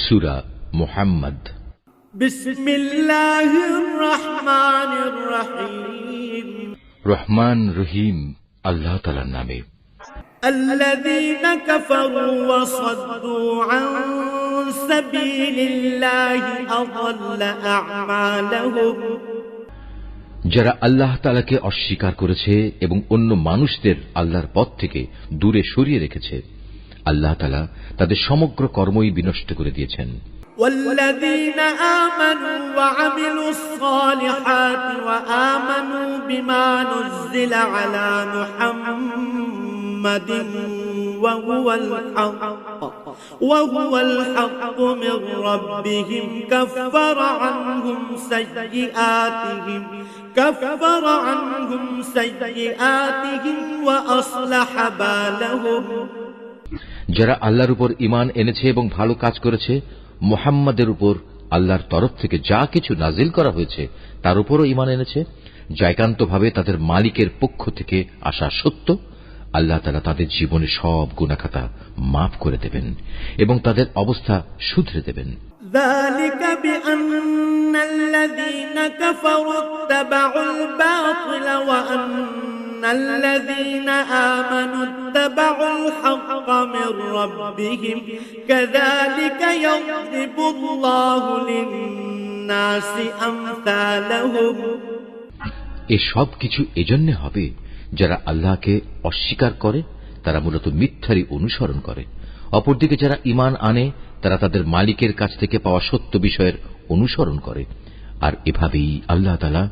সূরা মুহাম্মদ। বিসমিল্লাহির রহমানির রহিম। রহমান রহিম আল্লাহ তাআলার নামে। আল্লাযীনা কাফারু ওয়া সাদ্দু আন সাবিলিল্লাহি আযাল্লা আ'মালাহুম। যারা আল্লাহ তাআলাকে অস্বীকার করেছে এবং অন্য মানুষদের আল্লাহর পথ থেকে দূরে সরিয়ে রেখেছে, আল্লাহ তাআলা তাদের সমগ্র কর্মই বিনষ্ট করে দিয়েছেন। والذين آمنوا وعملوا الصالحات وآمنوا بما نزل على محمد وهو الحق من ربهم كفر عنهم سيئاتهم وأصلح بالهم। যারা আল্লাহর উপর ঈমান এনেছে এবং ভালো কাজ করেছে, মুহাম্মাদের উপর আল্লাহর তরফ থেকে যা কিছু নাজিল করা হয়েছে তার উপরও ঈমান এনেছে, যা একান্তভাবে তাদের মালিকের পক্ষ থেকে আসা সত্য, আল্লাহ তাআলা তাদের জীবনে সব গুনাহখাতা মাফ করে দেবেন এবং তাদের অবস্থা শুধরে দেবেন। ذلك بأن الذين كفروا اتبعوا الباطل وأن الذين آمنوا اتبعوا الحق من ربهم كذلك يضرب الله للناس أمثالهم। এসব কিছু এজন্য হবে যারা আল্লাহকে অস্বীকার করে তারা মূলত মিথ্যারই অনুসরণ করে, অপরদিকে যারা ঈমান আনে তারা তাদের মালিকের কাছ থেকে পাওয়া সত্য বিষয়ের অনুসরণ করে, আর এভাবেই আল্লাহ তাআলা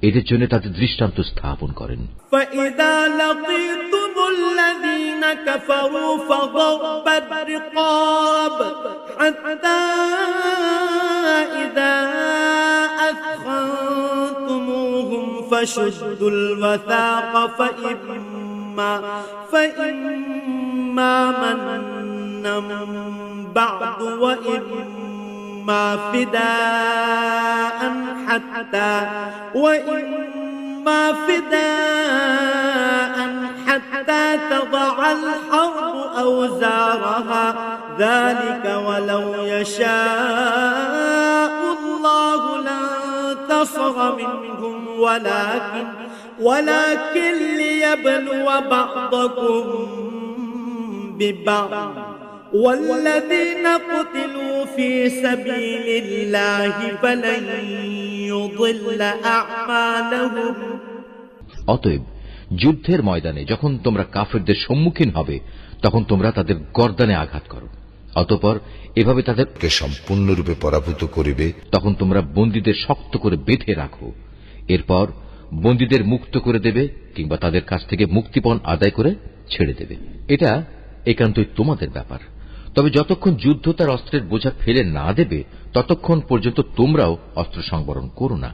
এদের জন্য তাদের দৃষ্টান্ত স্থাপন করেন। فإذا لقيتم الذين كفروا فضرب الرقاب حتى إذا أثخنتموهم فشدوا الوثاق فإما منا بعد وإما فداء حتى تضع الحرب أوزارها ذلك ولو يشاء الله لانتصر منهم ولكن ليبلو بعضكم ببعض والذين قتلوا في سبيل الله فلن يضل أعمالهم। অতএব যুদ্ধের ময়দানে যখন তোমরা কাফেরদের সম্মুখীন হবে তখন তোমরা তাদের গর্দানে আঘাত করো, অতঃপর এভাবে তাদেরকে সম্পূর্ণরূপে পরাভূত করিবে। তখন তোমরা বন্দীদের শক্ত করে বেঁধে রাখো, এরপর বন্দীদের মুক্ত করে দেবে কিংবা তাদের কাছ থেকে মুক্তিপণ আদায় করে ছেড়ে দেবে। এটা একান্তই তোমাদের ব্যাপার। তবে যতক্ষণ যুদ্ধ তার অস্ত্রের বোঝা ফেলে না দেবে ততক্ষণ পর্যন্ত তোমরাও অস্ত্র সংবরণ করো না,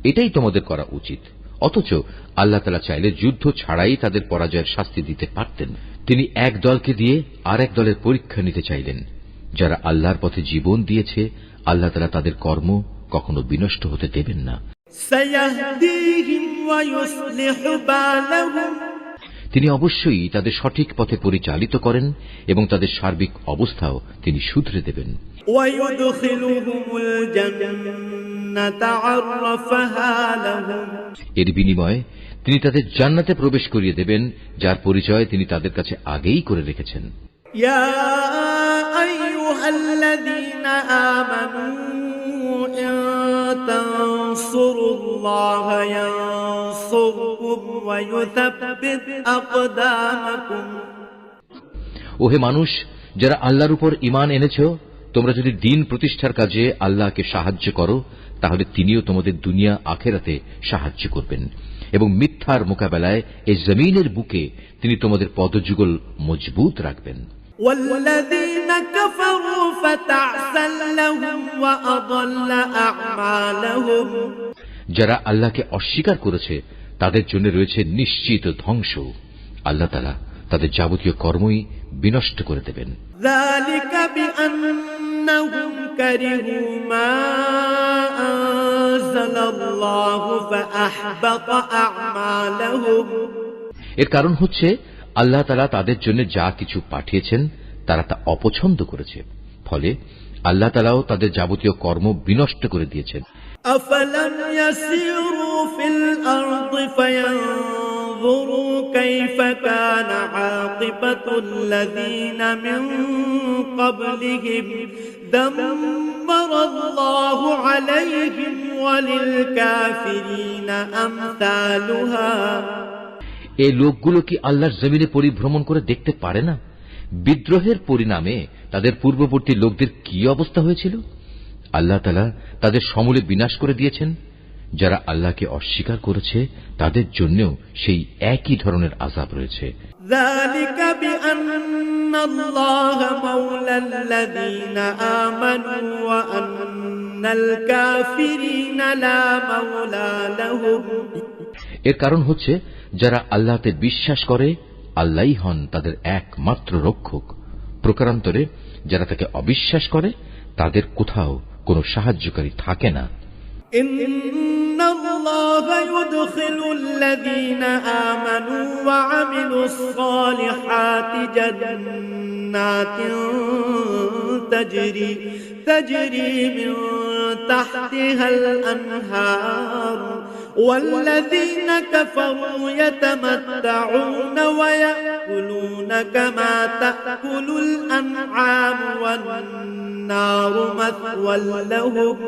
এটাই তোমাদের করা উচিত। অথচ আল্লাহ তাআলা চাইলে যুদ্ধ ছাড়াই তাদের পরাজয়ের শাস্তি দিতে পারতেন। তিনি এক দলকে দিয়ে আর এক দলের পরীক্ষা নিতে চাইলেন। যারা আল্লাহর পথে জীবন দিয়েছে আল্লাহ তাআলা তাদের কর্ম কখনো বিনষ্ট হতে দেবেন না। তিনি অবশ্যই তাদের সঠিক পথে পরিচালিত করেন এবং তাদের সার্বিক অবস্থাও তিনি শুধরে দেবেন। এর বিনিময়ে তিনি তাদের জান্নাতে প্রবেশ করিয়ে দেবেন, যার পরিচয় তিনি তাদের কাছে আগেই করে রেখেছেন। ইয়া আইয়ুহাল্লাযীনা আমানু ইন তানসুরুল্লাহা ইয়ানসুরকুম ওয়া ইউসাব্বিত আকদামাকুম। ওহে মানুষ, যারা আল্লাহর উপর ঈমান এনেছো, তোমরা যদি দ্বীন প্রতিষ্ঠার কাজে আল্লাহকে সাহায্য করো তাহলে তিনিও তোমাদের দুনিয়া আখিরাতে সাহায্য করবেন এবং মিথ্যার মোকাবেলায় এই জমিনের বুকে তিনি তোমাদের পদযুগল মজবুত রাখবেন। ওয়াল্লাযীনা কাফারু ফাতা'সাল লাহুম ওয়া আযাল্লা আ'মালাহুম। যারা আল্লাহকে অস্বীকার করেছে তাদের জন্য রয়েছে নিশ্চিত ধ্বংস। আল্লাহ তাআলা তাদের যাবতীয় কর্মই বিনষ্ট করে দেবেন। যালিকা বিআন্নাহুম কারিহু মা আনজালাল্লাহু ফাআহবাতা আ'মালাহুম। এর কারণ হচ্ছে আল্লাহ তাআলা তাদের জন্য যা কিছু পাঠিয়েছেন তারা তা অপছন্দ করেছে, ফলে আল্লাহ তাআলাও তাদের যাবতীয় কর্ম বিনষ্ট করে দিয়েছেন। أفلم يسيروا في الأرض فينظروا كيف كان عاقبة الذين من قبلهم دمر الله عليهم وللكافرين أمثالها। এই লোকগুলো কি আল্লাহর জমিনে পরিভ্রমণ করে দেখতে পারে না বিদ্রোহের পরিণামে তাদের পূর্ববর্তী লোকদের কি অবস্থা হয়েছিল? আল্লাহ তাআলা তাদের সমূলে বিনাশ করে দিয়েছেন। যারা আল্লাহকে অস্বীকার করেছে তাদের জন্যও সেই একই ধরনের আযাব রয়েছে। ذلك بأن الله مولى الذين آمنوا وأن الكافرين لا مولى لهم। এর কারণ হচ্ছে যারা আল্লাহতে বিশ্বাস করে আল্লাহই হন তাদের একমাত্র রক্ষক। প্রকারান্তরে যারা তাকে অবিশ্বাস করে তাদের কোথাও কোনো সাহায্যকারী থাকে না। إن الله يدخل الذين آمنوا وعملوا الصالحات جنات تجري من تحتها الأنهار والذين كفروا يتمتعون ويأكلون كما تأكل الأنعام والنار مثوى لهم।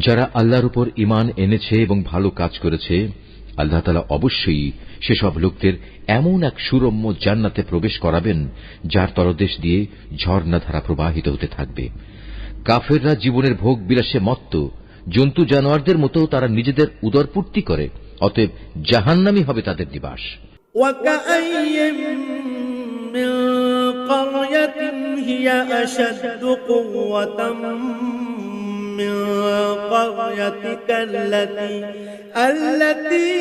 যারা আল্লাহর উপর ঈমান এনেছে এবং ভালো কাজ করেছে আল্লাহ তাআলা অবশ্যই সেসব লোকদের এমন এক সুরম্য জান্নাতে প্রবেশ করাবেন যার তলদেশ দিয়ে ঝর্ণাধারা প্রবাহিত হতে থাকবে। কাফেররা জীবনের ভোগ বিলাসে মত্ত, জন্তু জানোয়ারদের মতো তারা নিজেদের উদরপূর্তি করে, অতএব জাহান্নামী হবে তাদের নিবাস। وكأين من قرية هي أشد قوة من قريتك التي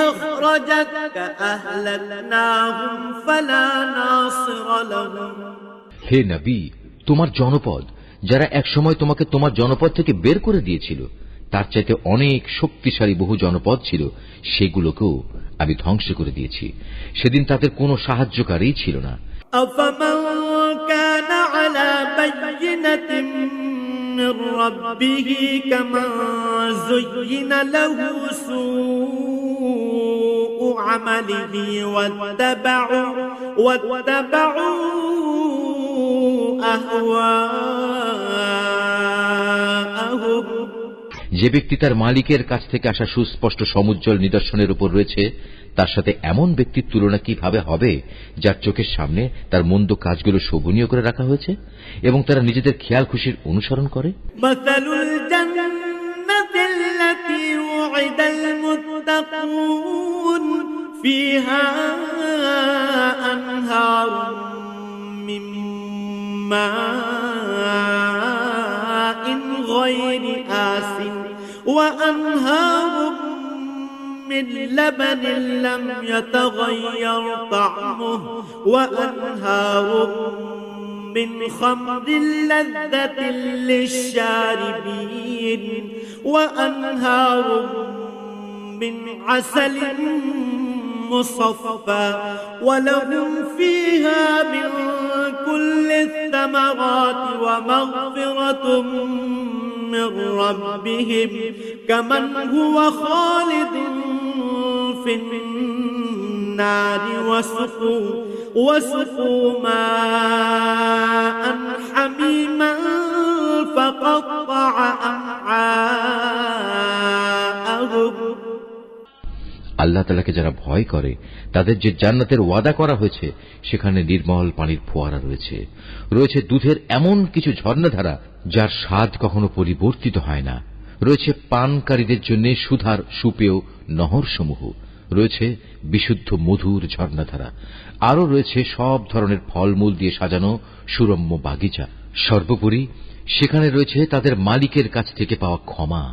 أخرجتك أهلكناهم فلا ناصر لهم। হে নবী, তোমার জনপদ যারা একসময় তোমাকে তোমার জনপদ থেকে বের করে দিয়েছিল তার চাইতে অনেক শক্তিশালী বহু জনপদ ছিল, সেগুলোকেও আমি ধ্বংস করে দিয়েছি। সেদিন তাদের কোনো সাহায্যকারী ছিল না। أفمن كان على بينة من ربه كمن زين له سوء عمله واتبعوا أهواءهم। যে ব্যক্তি তার মালিকের কাছ থেকে আসা সুস্পষ্ট সমুজ্জ্বল নিদর্শনের উপর রয়েছে তার সাথে এমন ব্যক্তির তুলনা কিভাবে হবে যার চোখের সামনে তার মন্দ কাজগুলো শোভনীয় করে রাখা হয়েছে এবং তারা নিজেদের খেয়াল খুশির অনুসরণ করে। মাসালুল জান্নাতিল লাতী উইদাল মুত্তাকুন ফিহা আনহারুম মিন মাইন গায়রি আসিন ওয়া আনহারুম من لبن لم يتغير طعمه وأنهار من خمر لذة للشاربين وأنهار من عسل مصفى ولهم فيها من كل الثمرات ومغفرة من ربهم كمن هو خالد في النار وسقوا ماء حميما فقطع أمعاءهم। আল্লাহ তাআলাকে যারা ভয় করে তাদের যে জান্নাতের ওয়াদা করা হয়েছে সেখানে নির্মল পানির ফোয়ারা রয়েছে, রয়েছে দুধের এমন কিছু ঝর্ণাধারা যার স্বাদ কখনো পরিবর্তিত হয় না, রয়েছে পানকারীদের জন্য সুধার সুপেয় নহরসমূহ, রয়েছে বিশুদ্ধ মধুর ঝর্ণাধারা, আরও রয়েছে সব ধরনের ফলমূল দিয়ে সাজানো সুরম্য বাগিচা। সর্বোপরি সেখানে রয়েছে তাদের মালিকের কাছ থেকে পাওয়া ক্ষমা।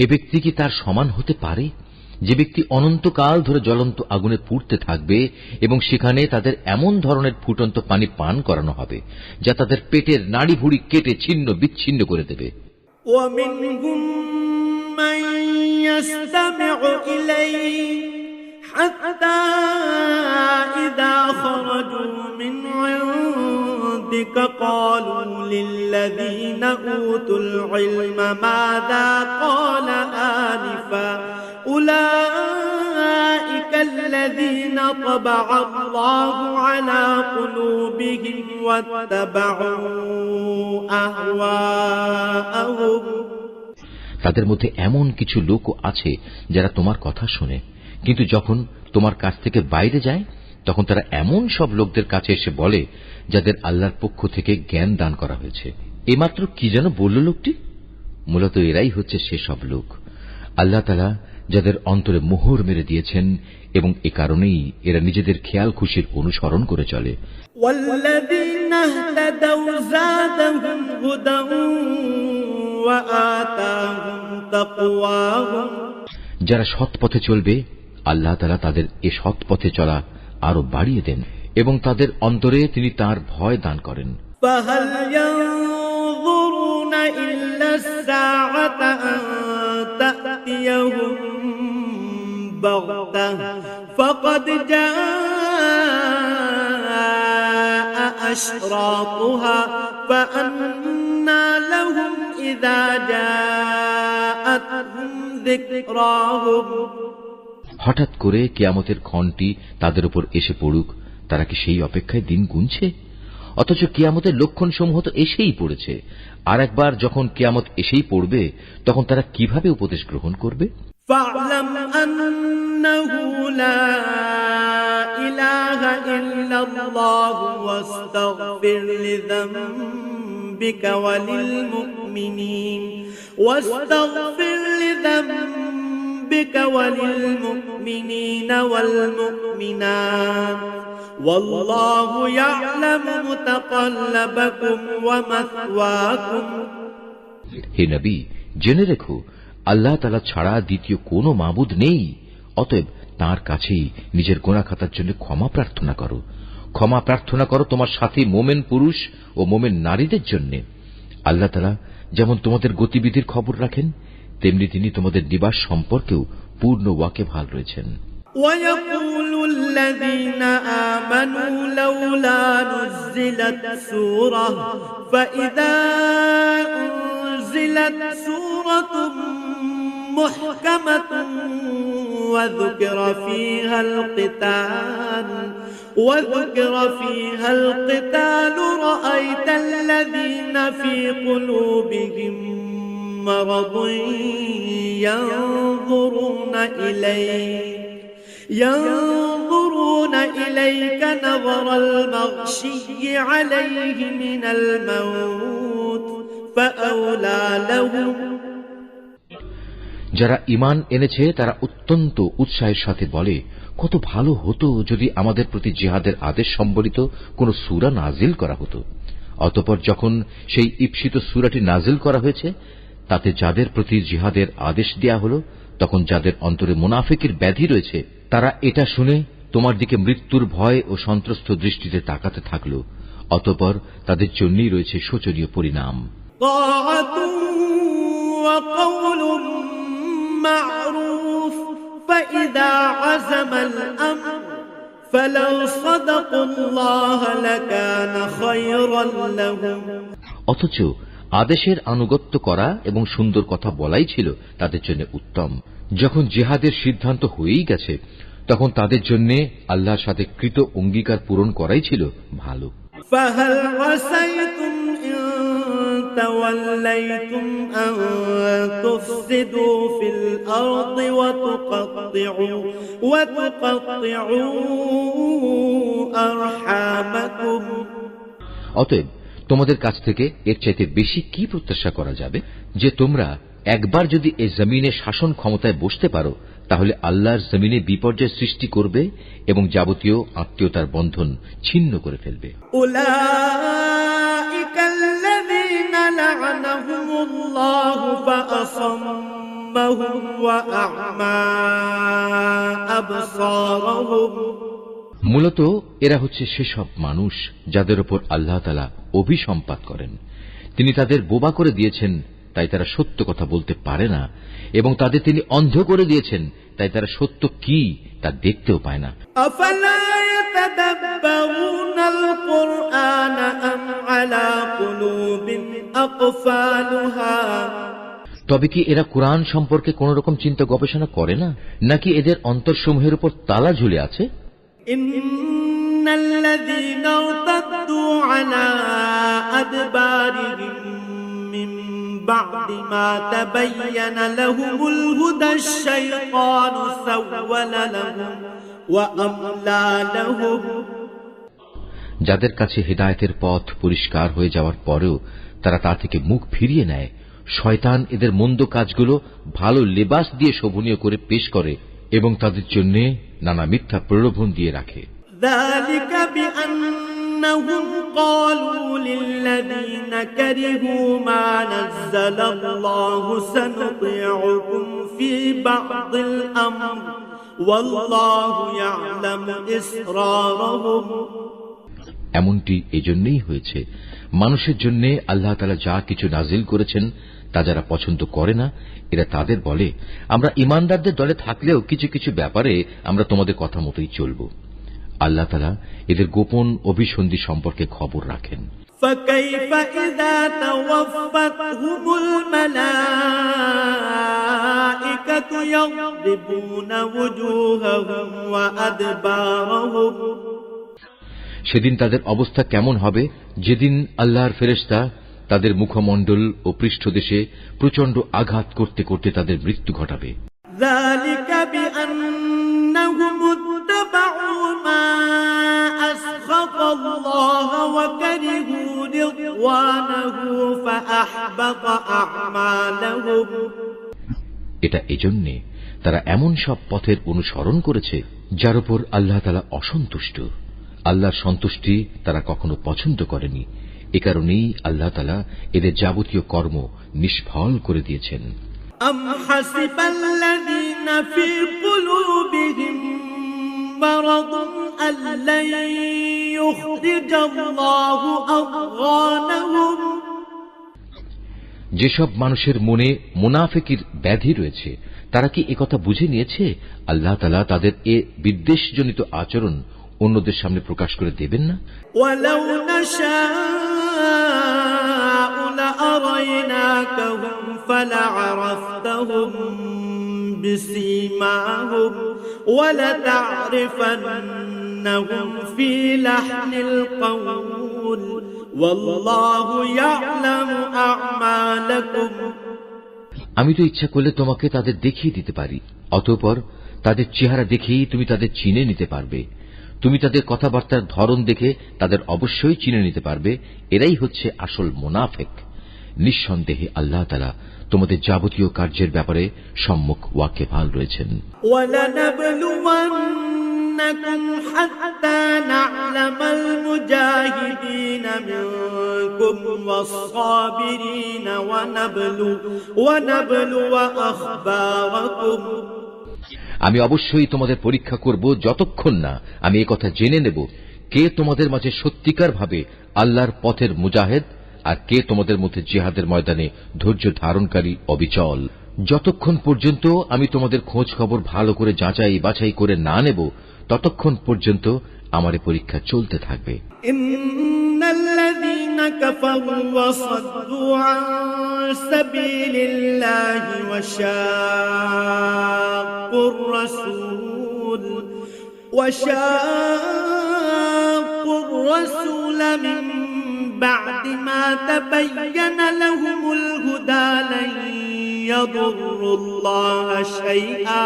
এ ব্যক্তি কি তার সমান হতে পারে যে ব্যক্তি অনন্তকাল ধরে জ্বলন্ত আগুনে পুড়তে থাকবে এবং সেখানে তাদের এমন ধরনের ফুটন্ত পানি পান করানো হবে যা তাদের পেটের নাড়ি ভুড়ি কেটে ছিন্ন বিচ্ছিন্ন করে দেবে। ومنهم من يستمع إليك حتى إذا خرجوا من عندك عندك قالوا للذين أوتوا العلم ماذا قال آنفا أولئك الذين طبع الله على قلوبهم واتبعوا أهواءهم তাদের মধ্যে এমন কিছু লোকও আছে যারা তোমার কথা শোনে, কিন্তু যখন তোমার কাছ থেকে বাইরে যায় তখন তারা এমন সব লোকদের কাছে এসে বলে যাদের আল্লাহর পক্ষ থেকে জ্ঞান দান করা হয়েছে। এইমাত্র কি যেন বলল লোকটি? মূলত এরাই হচ্ছে সেসব লোক আল্লাহ তাআলা যাদের অন্তরে মোহর মেরে দিয়েছেন, এবং এ কারণেই এরা নিজেদের খেয়াল খুশির অনুসরণ করে চলে। والذين اهتدوا زادهم هدى وآتاهم تقواهم যারা সৎ পথে চলবে আল্লাহ তাআলা তাদের এ সৎ পথে চলা আরো বাড়িয়ে দেন এবং তাদের অন্তরে তিনি তার ভয় দান করেন। فهل ينظرون إلا الساعة أن تأتيهم بغتة فقد جاء أشراطها فأنى لهم إذا جاءتهم ذكراهم হঠাৎ করে কিয়ামতের ক্ষণটি তাদের উপর এসে পড়ুক, তারা কি সেই অপেক্ষায় দিন গুনছে? অথচ কিয়ামতের লক্ষণসমূহ তো এসেই পড়েছে। আর একবার যখন কিয়ামত এসেই পড়বে তখন তারা কিভাবে উপদেশ গ্রহণ করবে? فاعلم أنه لا إله إلا الله واستغفر لذنبك وللمؤمنين والمؤمنات والله يعلم متقلبكم ومثواكم হে নবী, জেনে রেখো আল্লাহ তাআলা ছাড়া দ্বিতীয় কোনো মাবুদ নেই। অতএব তাঁর কাছেই নিজের গুনাহ খাতার জন্য ক্ষমা প্রার্থনা করো। ক্ষমা প্রার্থনা করো তোমার সাথী মোমেন পুরুষ ও মোমেন নারীদের জন্য। আল্লাহ তাআলা যেমন তোমাদের গতিবিধির খবর রাখেন, তেমনি তিনি তোমাদের নিবাস সম্পর্কেও পূর্ণ ওয়াকিবহাল রয়েছেন। ويقول الذين آمنوا لولا نزلت سورة فإذا أنزلت سورة محكمة وذكر فيها القتال رأيت الذين في قلوبهم مرض ينظرون إليك نظر المغشي عليه من الموت فأولى لهم যারা ঈমান এনেছে তারা অত্যন্ত উৎসাহের সাথে বলে, কত ভালো হতো যদি আমাদের প্রতি জিহাদের আদেশ সম্বলিত কোন সূরা নাজিল করা হতো। অতঃপর যখন সেই ঈপ্সিত সূরাটি নাজিল করা হয়েছে, তাতে যাদের প্রতি জিহাদের আদেশ দেয়া হলো, তখন যাদের অন্তরে মুনাফিকের ব্যাধি রয়েছে তারা এটা শুনে তোমার দিকে মৃত্যুর ভয় ও সন্ত্রস্ত দৃষ্টিতে তাকাতে থাকল। অতঃপর তাদের জন্যই রয়েছে শোচনীয় পরিণাম। معروف فإذا عزم الأمر فلو صدقوا الله لكان خيرا لهم অথচ আদেশের আনুগত্য করা এবং সুন্দর কথা বলাই ছিল তাদের জন্য উত্তম। যখন জিহাদের সিদ্ধান্ত হয়েই গেছে তখন তাদের জন্য আল্লাহর সাথে কৃত অঙ্গীকার পূরণ করাই ছিল ভালো। فهل عسيتم إن توليتم أن تفسدوا في الأرض وتقطعوا أرحامكم অতএব তোমাদের কাছ থেকে এর চাইতে বেশি কি প্রত্যাশা করা যাবে যে তোমরা একবার যদি এই জমিনে শাসন ক্ষমতায় বসতে পারো তাহলে আল্লাহর জমিনে বিপর্যয় সৃষ্টি করবে এবং যাবতীয় আত্মীয়তার বন্ধন ছিন্ন করে ফেলবে। أولئك الذين لعنهم الله فأصمهم وأعمى أبصارهم মূলত এরা হচ্ছে সেসব মানুষ যাদের উপর আল্লাহ তাআলা অভিসম্পাত করেন। তিনি তাদের বোবা করে দিয়েছেন, তাই তারা সত্য কথা বলতে পারে না, এবং তাদের তিনি অন্ধ করে দিয়েছেন, তাই তারা সত্য কি তা দেখতেও পায় না। أفلا أيتدبرون القرآن أم على قلوب أقفالها তবে কি এরা কোরআন সম্পর্কে কোন রকম চিন্তা গবেষণা করে না, নাকি এদের অন্তরসমূহের উপর তালা ঝুলে আছে? إن الذين ارتدوا على أدبارهم من بعد ما تبين لهم الهدى الشيطان سول لهم وأملى لهم যাদের কাছে হেদায়েতের পথ পরিষ্কার হয়ে যাওয়ার পরেও তারা তা থেকে মুখ ফিরিয়ে নেয়, শয়তান এদের মন্দ কাজগুলো ভালো লেবাস দিয়ে শোভনীয় করে পেশ করে এবং তাদের জন্য নানা মিথ্যা প্রলোভন দিয়ে রাখে। ذلك بأنهم قالوا للذين كرهوا ما نزل الله سنطيعكم في بعض الأمر والله يعلم إسرارهم এমনটি এজন্যই হয়েছে, মানুষের জন্য আল্লাহ তাআলা যা কিছু নাজিল করেছেন তা যারা পছন্দ করে না, এরা তাদের বলে, আমরা ঈমানদারদের দলে থাকলেও কিছু কিছু ব্যাপারে আমরা তোমাদের কথা মতোই চলব। আল্লাহ তাআলা এদের গোপন অভিসন্ধি সম্পর্কে খবর রাখেন। فكيف إذا توفتهم الملائكة يضربون وجوههم وأدبارهم সেদিন তাদের অবস্থা কেমন হবে, যেদিন আল্লাহর ফেরেশতা তাদের মুখমণ্ডল ও পৃষ্ঠদেশে প্রচন্ড আঘাত করতে করতে তাদের মৃত্যু ঘটাবে। ذلك بأنهم اتبعوا ما أسخط الله وكرهوا رضوانه فأحبط أعمالهم এটা এজন্যে তারা এমন সব পথের অনুসরণ করেছে যার উপর আল্লাহ তাআলা অসন্তুষ্ট। আল্লাহর সন্তুষ্টি তারা কখনো পছন্দ করেনি, এ কারণেই আল্লাহ তাআলা এদের যাবতীয় কর্ম নিষ্ফল করে দিয়েছেন। أم حسب الذين في قلوبهم مرض أن لن يخرج الله أضغانهم যেসব মানুষের মনে মুনাফিকির ব্যাধি রয়েছে, তারা কি একথা বুঝে নিয়েছে আল্লাহ তাআলা তাদের এ বিদ্বেষজনিত আচরণ অন্যদের সামনে প্রকাশ করে দেবেন না? ولو نشاء لأريناكهم فلعرفتهم بسيماهم ولتعرفنهم في لحن القول والله يعلم أعمالكم আমি তো ইচ্ছা করলে তোমাকে তাদের দেখিয়ে দিতে পারি, অতঃপর তাদের চেহারা দেখেই তুমি তাদের চিনে নিতে পারবে। তুমি তাদের কথাবার্তার ধরন দেখে তাদের অবশ্যই চিনে নিতে পারবে এরাই হচ্ছে আসল মুনাফিক। নিঃসন্দেহে আল্লাহ তাআলা তোমাদের যাবতীয় কার্যের ব্যাপারে সম্মুখ ওয়াকিবহাল রয়েছেন। وَلَنَبْلُوَنَّكُمْ حَتَّى نَعْلَمَ الْمُجَاهِدِينَ مِنكُمْ وَالصَّابِرِينَ وَنَبْلُوَ أَخْبَارَكُمْ আমি অবশ্যই তোমাদের পরীক্ষা করব যতক্ষণ না আমি একথা জেনে নেব কে তোমাদের মাঝে সত্যিকার ভাবে আল্লাহর পথের মুজাহিদ আর কে তোমাদের মধ্যে জিহাদের ময়দানে ধৈর্য ধারণকারী অবিচল। যতক্ষণ পর্যন্ত আমি তোমাদের খোঁজ খবর ভালো করে যাচাই বাছাই করে না নেব, ততক্ষণ পর্যন্ত আমার পরীক্ষা চলতে থাকবে। ইন্নাল্লাযীনা কাফারু ওয়া সাদ্দু আন সাবিলিল্লাহি ওয়া শাক্কুর রাসূল মিন বা'দি মা তাবায়্যানা লাহুমুল হুদা লান ইয়াদুরুল্লাহা শাইআ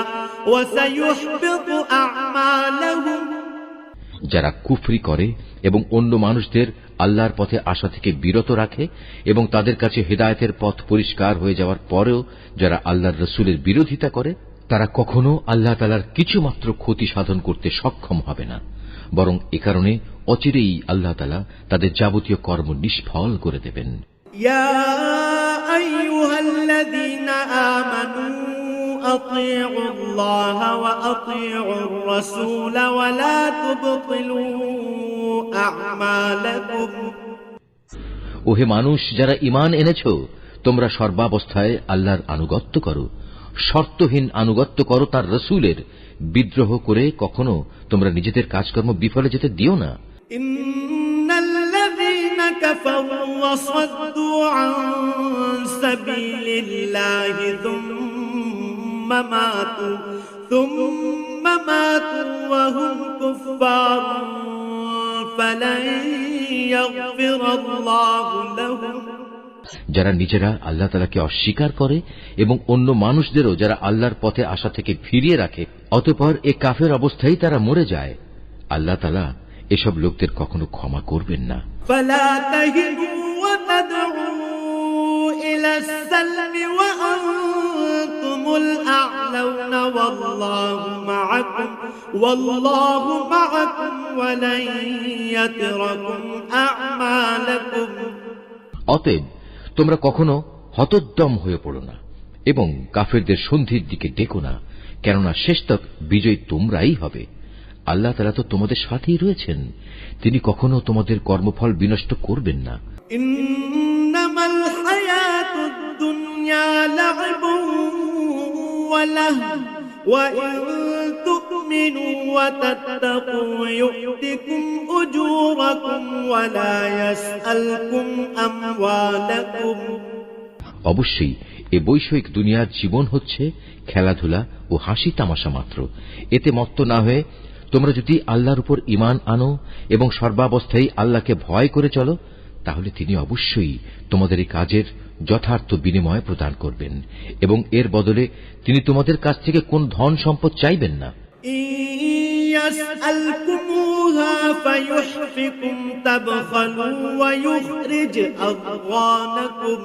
ওয়া সায়ুহবিতু আ'মালাহুম যারা কুফরি করে এবং অন্য মানুষদের আল্লাহর পথে আসা থেকে বিরত রাখে এবং তাদের কাছে হেদায়েতের পথ পরিষ্কার হয়ে যাওয়ার পরেও যারা আল্লাহর রাসূলের বিরোধিতা করে, তারা কখনো আল্লাহ তাআলার কিছুমাত্র ক্ষতি সাধন করতে সক্ষম হবে না, বরং এ কারণে অচিরেই আল্লাহ তাআলা তাদের যাবতীয় কর্ম নিষ্ফল করে দেবেন। ইয়া আইয়ুহাল্লাযীনা আমানু أطيعوا الله وأطيعوا الرسول ولا تبطلوا أعمالكم ওহে মানুষ, যারা ঈমান এনেছো, তোমরা সর্বাবস্থায় আল্লাহর আনুগত্য করো, শর্তহীন আনুগত্য করো তার রসুলের, বিদ্রোহ করে কখনো তোমরা নিজেদের কাজকর্ম বিফলে যেতে দিও না। إن الذين كفروا وصدوا عن سبيل الله ثم ماتوا وهم كفار فلن يغفر الله لهم। যারা নিজেরা আল্লাহ তাআলাকে অস্বীকার করে এবং অন্য মানুষদেরও যারা আল্লাহর পথে আসা থেকে ফিরিয়ে রাখে, অতঃপর এ কাফের অবস্থায় তারা মরে যায়, আল্লাহ তাআলা এসব লোকদের কখনো ক্ষমা করবেন না। فلا تهنوا وتدعوا إلى السلم وأنتم الأعلون والله معكم ولن يتركم أعمالكم। অতএব তোমরা কখনো হতোদ্যম হয়ে পড়ো না এবং কাফেরদের সন্ধির দিকে ডেকো না, কেননা শেষতক বিজয়ী তোমরাই হবে। আল্লাহ তাআলা তো তোমাদের সাথেই রয়েছেন, তিনি কখনো তোমাদের কর্মফল বিনষ্ট করবেন না। ইন্নামাল হায়াতুদ দুনিয়া লা'বুন ওয়া লাহবুন ওয়া ইন তু'মিনু ওয়া তাত্তাকু ইউ'তিকুম উজুরাকুম ওয়া লা ইয়াসআলকুম আমওয়ালাকুম। অবশ্যই এ বৈষয়িক দুনিয়ার জীবন হচ্ছে খেলাধুলা ও হাসি তামাশা মাত্র। এতে মত্ত না হয়ে তোমরা যদি আল্লাহর উপর ঈমান আনো এবং সর্বাবস্থায় আল্লাহকে ভয় করে চলো, তাহলে তিনি অবশ্যই তোমাদের এই কাজের যথার্থ বিনিময় প্রদান করবেন এবং এর বদলে তিনি তোমাদের কাছ থেকে কোন ধন সম্পদ চাইবেন না। ইয়াসআলকুমুহা ফায়ুহফিকুম তাবখালু ওয়া ইখরিজ আযওয়ানাকুম।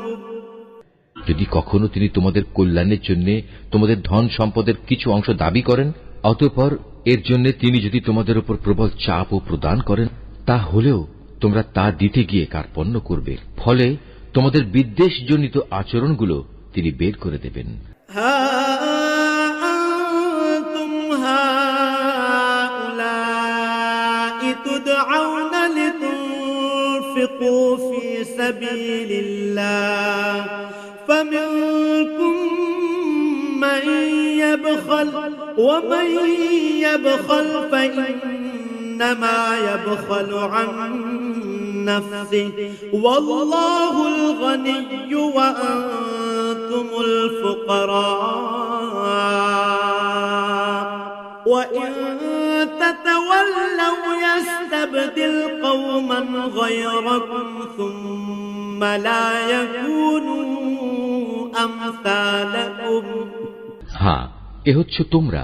যদি কখনো তিনি তোমাদের কল্যাণের জন্য তোমাদের ধন সম্পদের কিছু অংশ দাবি করেন, অতঃপর এর জন্য তিনি যদি তোমাদের উপর প্রবল চাপ ও প্রদান করেন, তা হলেও তোমরা তা দিতে গিয়ে কার্পণ্য করবে, ফলে তোমাদের বিদ্বেষজনিত আচরণগুলো তিনি বের করে দেবেন। হা আনতুম হাউলাই তুদআউনা লিতুনফিকু ফি সাবিলিল্লাহ ফামিনকুম মান ইয়াবখাল ওয়া মান ইয়াবখাল ফাইন্নামা ইয়াবখালু আন নাফসিহি ওয়াল্লাহুল গনিয়্যু ওয়া আনতুমুল ফুকারা ওয়া ইন তাতাওয়াল্লাউ ইয়াস্তাবদিল কওমান গায়রাকুম সুম্মা লা ইয়াকুনু আমসালাকুম। হ্যাঁ, এ হচ্ছে তোমরা,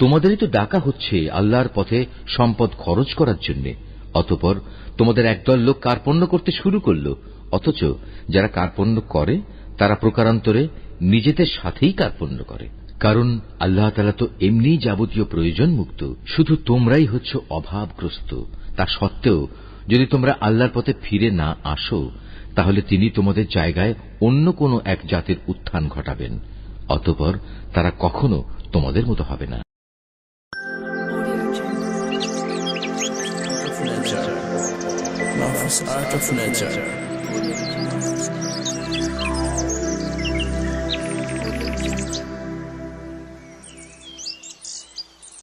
তোমাদেরই তো ডাকা হচ্ছে আল্লাহর পথে সম্পদ খরচ করার জন্য, অতঃপর তোমাদের একদল লোক কার্পণ্য করতে শুরু করল, অথচ যারা কার্পণ্য করে তারা প্রকারান্তরে নিজেদের সাথেই কার্পণ্য করে, কারণ আল্লাহ তাআলা তো এমনি যাবতীয় প্রয়োজন মুক্ত, শুধু তোমরাই হচ্ছ অভাবগ্রস্ত। তা সত্ত্বেও যদি তোমরা আল্লাহর পথে ফিরে না আসো, তাহলে তিনি তোমাদের জায়গায় অন্য কোনো এক জাতির উত্থান ঘটাবেন, অতঃপর তারা কখনো তোমাদের মতো হবে না। Art of nature.